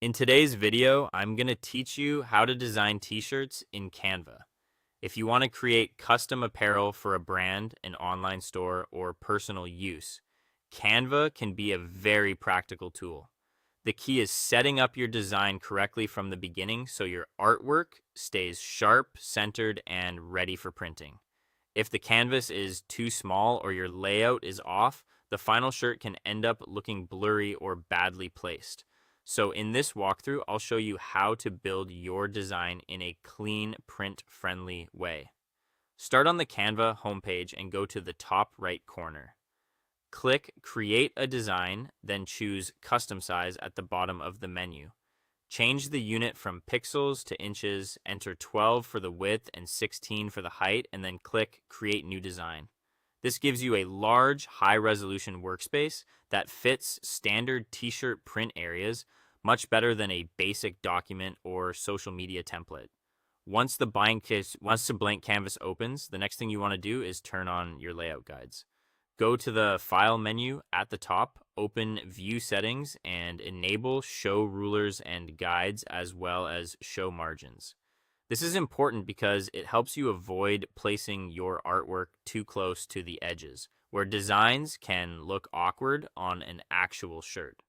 In today's video, I'm going to teach you how to design t-shirts in Canva. If you want to create custom apparel for a brand, an online store, or personal use, Canva can be a very practical tool. The key is setting up your design correctly from the beginning so your artwork stays sharp, centered, and ready for printing. If the canvas is too small or your layout is off, the final shirt can end up looking blurry or badly placed. So in this walkthrough, I'll show you how to build your design in a clean, print-friendly way. Start on the Canva homepage and go to the top right corner. Click Create a Design, then choose Custom Size at the bottom of the menu. Change the unit from pixels to inches, enter 12 for the width and 16 for the height, and then click Create New Design. This gives you a large, high-resolution workspace that fits standard t-shirt print areas much better than a basic document or social media template. Once the blank canvas opens, the next thing you want to do is turn on your layout guides. Go to the File menu at the top, open View Settings, and enable Show Rulers and Guides as well as Show Margins. This is important because it helps you avoid placing your artwork too close to the edges, where designs can look awkward on an actual shirt.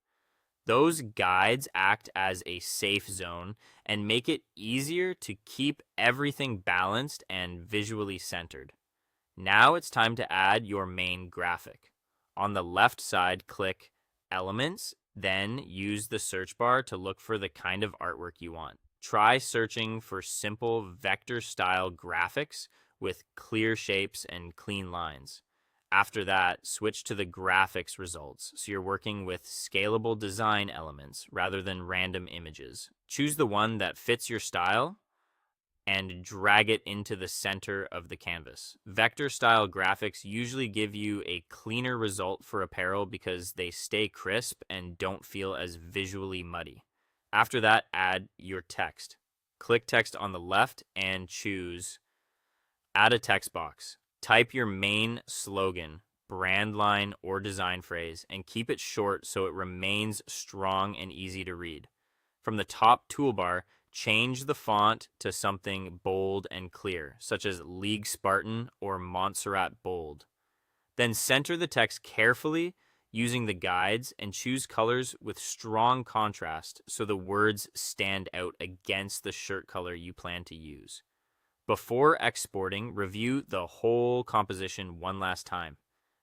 Those guides act as a safe zone and make it easier to keep everything balanced and visually centered. Now it's time to add your main graphic. On the left side, click Elements, then use the search bar to look for the kind of artwork you want. Try searching for simple vector-style graphics with clear shapes and clean lines. After that, switch to the graphics results, so you're working with scalable design elements rather than random images. Choose the one that fits your style and drag it into the center of the canvas. Vector-style graphics usually give you a cleaner result for apparel because they stay crisp and don't feel as visually muddy. After that, add your text. Click Text on the left and choose Add a text box. Type your main slogan, brand line, or design phrase, and keep it short so it remains strong and easy to read. From the top toolbar, change the font to something bold and clear, such as League Spartan or Montserrat Bold. Then center the text carefully using the guides and choose colors with strong contrast so the words stand out against the shirt color you plan to use. Before exporting, review the whole composition one last time.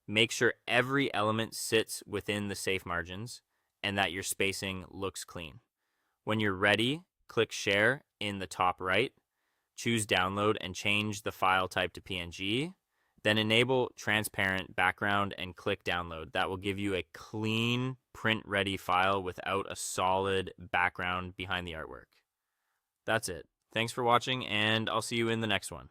Make sure every element sits within the safe margins and that your spacing looks clean. When you're ready, click Share in the top right, choose Download and change the file type to PNG, then enable transparent background and click Download. That will give you a clean, print-ready file without a solid background behind the artwork. That's it. Thanks for watching, and I'll see you in the next one.